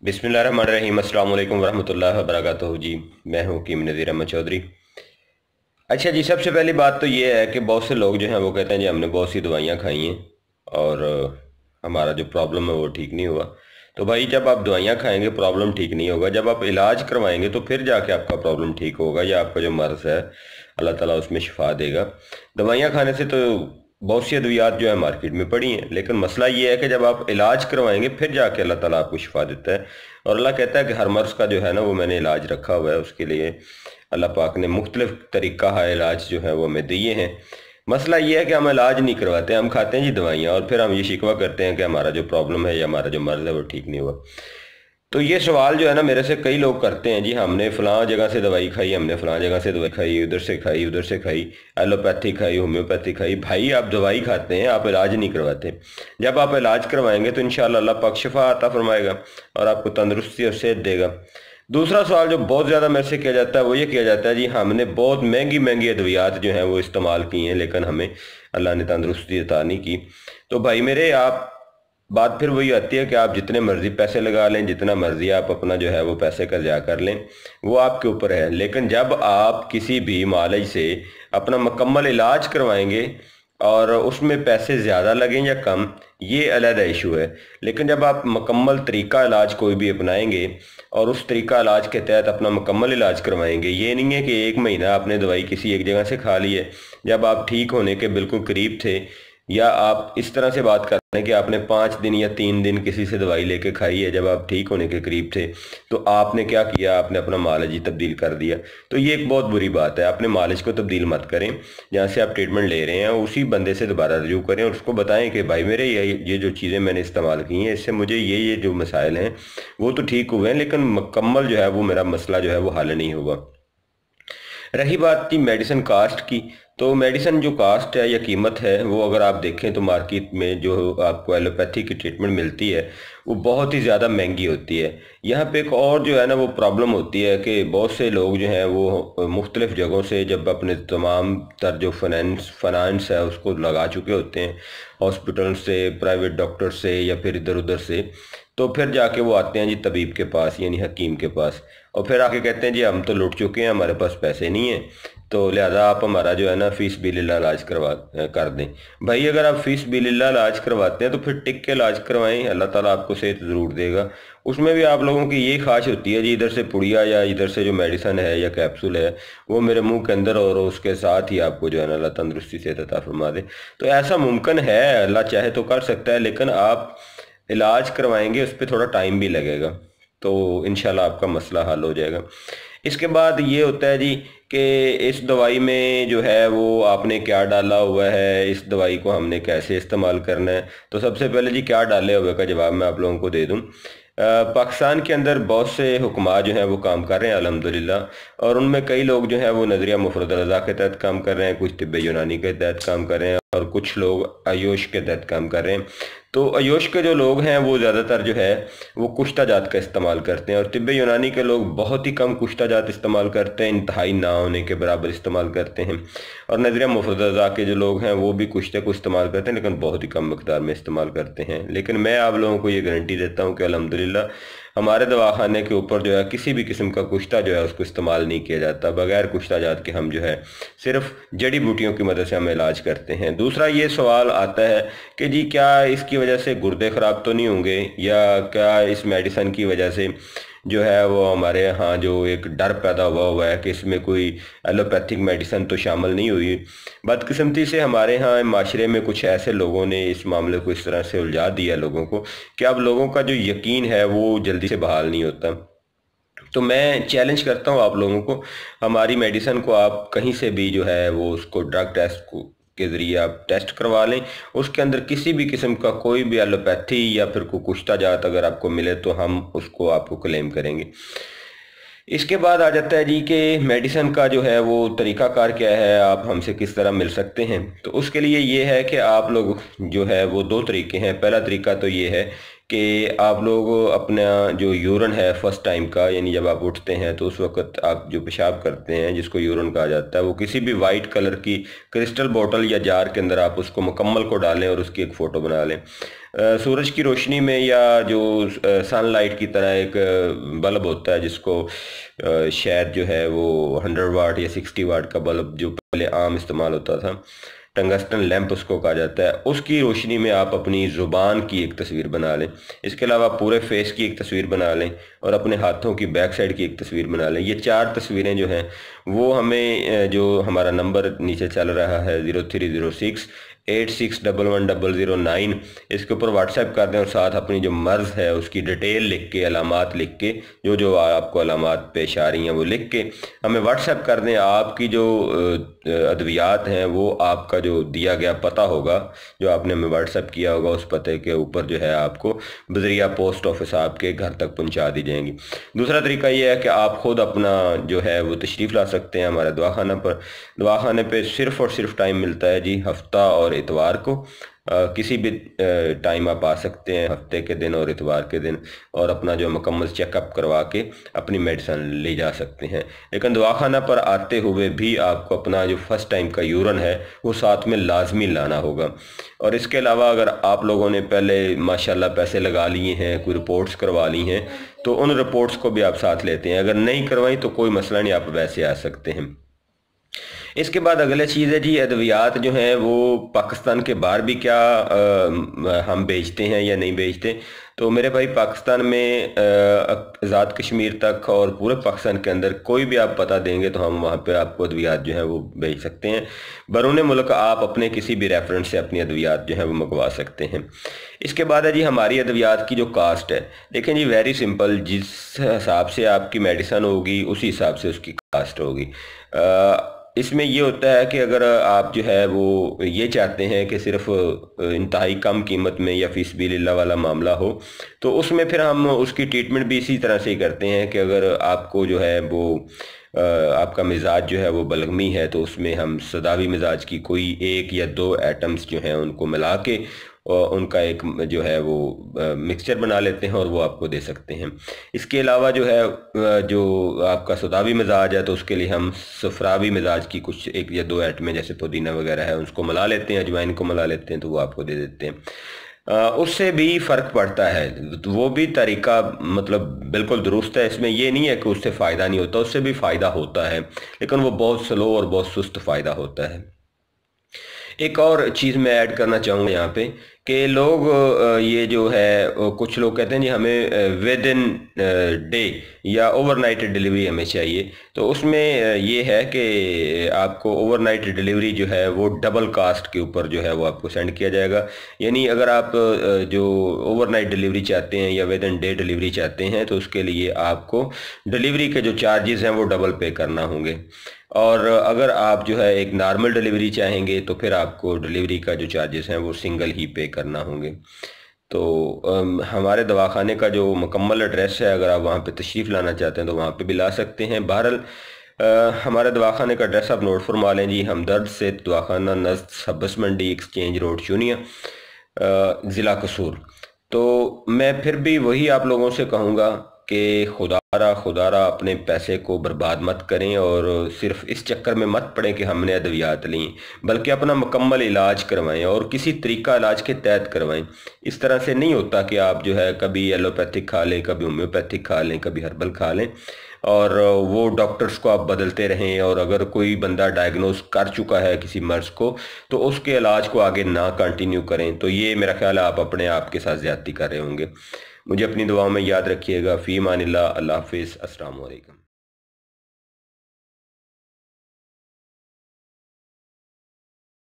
बिस्मिल्लाहिर्रहमानिर्रहीम। अस्सलाम वालेकुम वरहमतुल्लाहि वबरकातुहू। जी, मैं हूँ कीम नज़ीर अहमद चौधरी। अच्छा जी, सबसे पहली बात तो ये है कि बहुत से लोग जो हैं वो कहते हैं जी हमने बहुत सी दवाइयाँ खाई हैं और हमारा जो प्रॉब्लम है वो ठीक नहीं हुआ। तो भाई, जब आप दवाइयाँ खाएंगे प्रॉब्लम ठीक नहीं होगा, जब आप इलाज करवाएंगे तो फिर जाके आपका प्रॉब्लम ठीक होगा या आपका जो मर्ज़ है अल्लाह ताला उसमें शिफा देगा। दवाइयाँ खाने से तो बहुत सी अद्वियात जो है मार्केट में पड़ी हैं, लेकिन मसला ये है कि जब आप इलाज करवाएंगे फिर जाके अल्लाह ताला आपको शिफा देता है। और अल्लाह कहता है कि हर मर्ज़ का जो है ना वो मैंने इलाज रखा हुआ है, उसके लिए अल्लाह पाक ने मुख्तलिफ तरीक़ा है इलाज जो है वो हमें दिए हैं। मसला ये है कि हम इलाज नहीं करवाते, हम खाते हैं जी दवाइयाँ और फिर हम ये शिकवा करते हैं कि हमारा जो प्रॉब्लम है या हमारा जो मर्ज़ है वो ठीक नहीं हुआ। तो ये सवाल जो है ना मेरे से कई लोग करते हैं, जी हमने फ़लाँ जगह से दवाई खाई, हमने फ़लाँ जगह से दवाई खाई, उधर से खाई, उधर से खाई, एलोपैथी खाई, होम्योपैथी खाई। भाई, आप दवाई खाते हैं, आप इलाज नहीं करवाते। जब आप इलाज करवाएंगे तो इंशाअल्लाह अल्लाह पाक शिफा अता फरमाएगा और आपको तंदुरुस्ती और सेहत देगा। दूसरा सवाल जो बहुत ज़्यादा मेरे से किया जाता है वो ये किया जाता है, जी हमने बहुत महंगी महंगी अद्वियात जो हैं वो इस्तेमाल की हैं लेकिन हमें अल्लाह ने तंदुरुस्ती अता नहीं की। तो भाई मेरे, आप बात फिर वही आती है कि आप जितने मर्ज़ी पैसे लगा लें, जितना मर्ज़ी आप अपना जो है वो पैसे कर्जा कर लें, वो आपके ऊपर है। लेकिन जब आप किसी भी मालिज से अपना मुकम्मल इलाज करवाएंगे और उसमें पैसे ज़्यादा लगें या कम, ये अलग इशू है। लेकिन जब आप मुकम्मल तरीका इलाज कोई भी अपनाएंगे और उस तरीका इलाज के तहत अपना मुकम्मल इलाज करवाएंगे, ये नहीं है कि एक महीना आपने दवाई किसी एक जगह से खा ली है जब आप ठीक होने के बिल्कुल करीब थे, या आप इस तरह से बात कर रहे हैं कि आपने 5 दिन या 3 दिन किसी से दवाई लेके खाई है जब आप ठीक होने के करीब थे, तो आपने क्या किया, आपने अपना मालिज ही तब्दील कर दिया। तो ये एक बहुत बुरी बात है। अपने मालिज को तब्दील मत करें, जहाँ से आप ट्रीटमेंट ले रहे हैं उसी बंदे से दोबारा रजू करें और उसको बताएं कि भाई मेरे ये जो चीज़ें मैंने इस्तेमाल की हैं इससे मुझे ये जो मसाइल हैं वो तो ठीक हुए हैं, लेकिन मुकम्मल जो है वो मेरा मसला जो है वो हल नहीं हुआ। रही बात थी मेडिसिन कास्ट की, तो मेडिसिन जो कास्ट है या कीमत है वो अगर आप देखें तो मार्केट में जो आपको एलोपैथी की ट्रीटमेंट मिलती है वो बहुत ही ज़्यादा महंगी होती है। यहाँ पे एक और जो है ना वो प्रॉब्लम होती है कि बहुत से लोग जो हैं वो मुख्तलिफ़ जगहों से जब अपने तमाम तर जो फाइनेंस है उसको लगा चुके होते हैं, हॉस्पिटल से, प्राइवेट डॉक्टर से या फिर इधर उधर से, तो फिर जाके वो आते हैं जी तबीब के पास यानी हकीम के पास, और फिर आके कहते हैं जी हम तो लुट चुके हैं, हमारे पास पैसे नहीं हैं, तो लिहाजा आप हमारा जो है ना फ़ीस बिलिल्लाह इलाज कर दें। भाई, अगर आप फ़ीस बिलिल्लाह इलाज करवाते हैं तो फिर टिक के इलाज करवाएं, अल्लाह ताला आपको सेहत ज़रूर देगा। उसमें भी आप लोगों की ये ख्वाहिश होती है जी इधर से पुड़िया या इधर से जो मेडिसन है या कैप्सूल है वो मेरे मुंह के अंदर और उसके साथ ही आपको जो है ना अल्लाह तंदुरुस्ती सेहत अता फरमा दे। तो ऐसा मुमकिन है, अल्लाह चाहे तो कर सकता है, लेकिन आप इलाज करवाएंगे उस पर थोड़ा टाइम भी लगेगा, तो इंशाल्लाह आपका मसला हल हो जाएगा। इसके बाद ये होता है जी कि इस दवाई में जो है वो आपने क्या डाला हुआ है, इस दवाई को हमने कैसे इस्तेमाल करना है। तो सबसे पहले जी क्या डाले हुए का जवाब मैं आप लोगों को दे दूं। पाकिस्तान के अंदर बहुत से हुक्मा जो हैं वो काम कर रहे हैं अल्हम्दुलिल्लाह, और उनमें कई लोग जो हैं वो नज़रिया मुफरद रज़ा के तहत काम कर रहे हैं, कुछ तिब्बे यूनानी के तहत काम कर रहे हैं और कुछ लोग आयुष के तहत काम कर रहे हैं। तो आयुष के जो लोग हैं वो ज़्यादातर जो है वो कुश्ता जात का इस्तेमाल करते हैं और तिब्बे यूनानी के लोग बहुत ही कम कुश्ता जात इस्तेमाल करते हैं, इंतहाई ना होने के बराबर इस्तेमाल करते हैं। और नज़रिया मुफरद रज़ा के जो लोग हैं वो भी कुश्ते को इस्तेमाल करते हैं लेकिन बहुत ही कम मकदार में इस्तेमाल करते हैं। लेकिन मैं आप लोगों को ये गारंटी देता हूँ कि अल्हम्दुलिल्लाह हमारे दवाखाने के ऊपर जो है किसी भी किस्म का कुश्ता जो है उसको इस्तेमाल नहीं किया जाता। बगैर कुश्ता जात के हम जो है सिर्फ जड़ी बूटियों की मदद से हम इलाज करते हैं। दूसरा ये सवाल आता है कि जी क्या इसकी वजह से गुर्दे ख़राब तो नहीं होंगे, या क्या इस मेडिसन की वजह से जो है वो हमारे यहाँ जो एक डर पैदा हुआ है कि इसमें कोई एलोपैथिक मेडिसन तो शामिल नहीं हुई। बदकिस्मती से हमारे यहाँ माशरे में कुछ ऐसे लोगों ने इस मामले को इस तरह से उलझा दिया लोगों को कि अब लोगों का जो यकीन है वो जल्दी से बहाल नहीं होता। तो मैं चैलेंज करता हूँ आप लोगों को, हमारी मेडिसिन को आप कहीं से भी जो है वो उसको ड्रग टेस्ट को के ज़रिए आप टेस्ट करवा लें, उसके अंदर किसी भी किस्म का कोई भी एलोपैथी या फिर कोई कुश्ता जात अगर आपको मिले तो हम उसको आपको क्लेम करेंगे। इसके बाद आ जाता है जी कि मेडिसिन का जो है वो तरीक़ाकार क्या है, आप हमसे किस तरह मिल सकते हैं। तो उसके लिए ये है कि आप लोग जो है वो दो तरीके हैं। पहला तरीका तो ये है کہ آپ لوگ اپنا جو یورن ہے فرسٹ ٹائم کا، یعنی جب آپ اٹھتے ہیں تو اس وقت آپ جو پیشاب کرتے ہیں جس کو یورن کہا جاتا ہے، وہ کسی بھی وائٹ کلر کی کرسٹل بوٹل یا جار کے اندر آپ اس کو مکمل کو ڈالیں اور اس کی ایک فوٹو بنا لیں۔ سورج کی روشنی میں یا جو سن لائٹ کی طرح ایک بلب ہوتا ہے جس کو شاید جو ہے وہ 100 واٹ یا 60 واٹ کا بلب جو پہلے عام استعمال ہوتا تھا، ٹنگسٹن لیمپ اس کو کہا جاتا ہے، اس کی روشنی میں آپ اپنی زبان کی ایک تصویر بنا لیں۔ اس کے علاوہ پورے فیس کی ایک تصویر بنا لیں اور اپنے ہاتھوں کی بیک سائڈ کی ایک تصویر بنا لیں۔ یہ 4 تصویریں جو ہیں وہ ہمیں جو ہمارا نمبر نیچے چل رہا ہے 0306 8611 اس کے اوپر واٹس ایپ کر دیں، اور ساتھ اپنی جو مرض ہے اس کی ڈیٹیل لکھ کے، علامات لکھ کے، جو آپ کو علامات پیش آ رہی ہیں وہ لکھ کے ہمیں واٹس ایپ کر دیں۔ آپ کی جو ادویات ہیں وہ آپ کا جو دیا گیا پتہ ہوگا، جو آپ نے ہمیں واٹس ایپ کیا ہوگا، اس پتے کے اوپر جو ہے آپ کو بذریعہ پوسٹ آفس آپ کے گھر تک پہنچا دی جائیں گی۔ دوسرا طریقہ یہ ہے کہ آپ خود اپنا جو ہے وہ تشریف لا سکتے ہیں ہمارے دواخانہ پر۔ دواخانے پہ صرف اور صرف ٹائم ملتا ہے جی ہفتہ اور اتوار کو، کسی بھی ٹائم آپ آ سکتے ہیں ہفتے کے دن اور اتوار کے دن، اور اپنا جو مکمل چیک اپ کروا کے اپنی میڈیسن لے جا سکتے ہیں۔ لیکن دواخانہ پر آتے ہوئے بھی آپ کو اپنا جو فرسٹ ٹائم کا یورن ہے وہ ساتھ میں لازمی لانا ہوگا۔ اور اس کے علاوہ اگر آپ لوگوں نے پہلے ماشاءاللہ پیسے لگا لیے ہیں، کوئی رپورٹس کروا لی ہیں، تو ان رپورٹس کو بھی آپ ساتھ لیتے ہیں۔ اگر نہیں کروائیں تو کوئی مسئلہ نہیں، آپ ویسے آ سکتے ہیں۔ اس کے بعد اگلے چیز ہے جی ادویات جو ہیں وہ پاکستان کے باہر بھی کیا ہم بیچتے ہیں یا نہیں بیچتے؟ تو میرے بھائی پاکستان میں آزاد کشمیر تک اور پورے پاکستان کے اندر کوئی بھی آپ پتہ دیں گے تو ہم وہاں پہ آپ کو ادویات جو ہیں وہ بیچ سکتے ہیں۔ بیرون ملک آپ اپنے کسی بھی ریفرنس سے اپنی ادویات جو ہیں وہ منگوا سکتے ہیں۔ اس کے بعد ہے جی ہماری ادویات کی جو کاسٹ ہے، دیکھیں جی ویری سمپل، جس حساب سے آپ کی میڈیسن ہوگی اسی حساب سے اس کی کاسٹ ہوگی۔ اس میں یہ ہوتا ہے کہ اگر آپ جو ہے وہ یہ چاہتے ہیں کہ صرف انتہائی کم قیمت میں یا فی سبیل اللہ والا معاملہ ہو، تو اس میں پھر ہم اس کی ٹریٹمنٹ بھی اسی طرح سے ہی کرتے ہیں کہ اگر آپ کو جو ہے وہ آپ کا مزاج جو ہے وہ بلغمی ہے تو اس میں ہم سداوی مزاج کی کوئی 1 یا 2 ایٹمز جو ہیں ان کو ملا کے اور ان کا ایک جو ہے وہ مکسچر بنا لیتے ہیں اور وہ آپ کو دے سکتے ہیں۔ اس کے علاوہ جو ہے جو آپ کا سداوی مزاج ہے تو اس کے لیے ہم صفراوی مزاج کی کچھ 1 یا 2 ایٹمیں جیسے پودینہ وغیرہ ہے اس کو ملا لیتے ہیں، اجوائن کو ملا لیتے ہیں تو وہ آپ کو دے دیتے ہیں۔ اس سے بھی فرق پڑتا ہے، وہ بھی طریقہ مطلب بالکل درست ہے، اس میں یہ نہیں ہے کہ اس سے فائدہ نہیں ہوتا، اس سے بھی فائدہ ہوتا ہے، لیکن وہ بہت سلو اور بہت سست فائدہ ہوتا ہے۔ ایک اور چیز میں ایڈ کرنا چاہوں گا یہاں پہ کہ لوگ یہ جو ہے کچھ لوگ کہتے ہیں جی ہمیں ود ان ڈے یا اوور نائٹ ڈیلیوری ہمیں چاہیے، تو اس میں یہ ہے کہ آپ کو اوور نائٹ ڈیلیوری جو ہے وہ ڈبل کاسٹ کے اوپر جو ہے وہ آپ کو سینڈ کیا جائے گا۔ یعنی اگر آپ جو اوور نائٹ ڈیلیوری چاہتے ہیں یا ود ان ڈے ڈیلیوری چاہتے ہیں تو اس کے لیے آپ کو ڈیلیوری کے جو چارجز ہیں وہ ڈبل پے کرنا ہوں گے، اور اگر آپ جو ہے ایک نارمل ڈیلیوری چاہیں گے تو پھر آپ کو ڈیلیوری کا جو چارجز ہیں وہ سنگل ہی پے کرنا ہوں گے۔ تو ہمارے دواخانے کا جو مکمل ایڈریس ہے، اگر آپ وہاں پہ تشریف لانا چاہتے ہیں تو وہاں پہ بھی لا سکتے ہیں۔ بہرحال ہمارے دواخانے کا ایڈریس آپ نوٹ فرما لیں جی، ہمدرد صحت دواخانہ نزد سبس منڈی ایکسچینج روڈ چونیا، ضلع قصور۔ تو میں پھر بھی وہی آپ لوگوں سے کہوں گا کہ خدا را اپنے پیسے کو برباد مت کریں اور صرف اس چکر میں مت پڑیں کہ ہم نے ادویات لیں، بلکہ اپنا مکمل علاج کروائیں اور کسی طریقہ علاج کے تحت کروائیں۔ اس طرح سے نہیں ہوتا کہ آپ جو ہے کبھی ایلوپیتھک کھا لیں، کبھی ہومیوپیتھک کھا لیں، کبھی ہربل کھا لیں اور وہ ڈاکٹرز کو آپ بدلتے رہیں، اور اگر کوئی بندہ ڈائیگنوز کر چکا ہے کسی مرض کو تو اس کے علاج کو آگے نہ کنٹینیو کریں، تو یہ میرا خیال ہے آپ اپنے آپ کے ساتھ زیادتی کر رہے ہوں گے۔ مجھے اپنی دعاؤں میں یاد رکھیے گا۔ فی امان اللہ، اللہ حافظ، السلام علیکم۔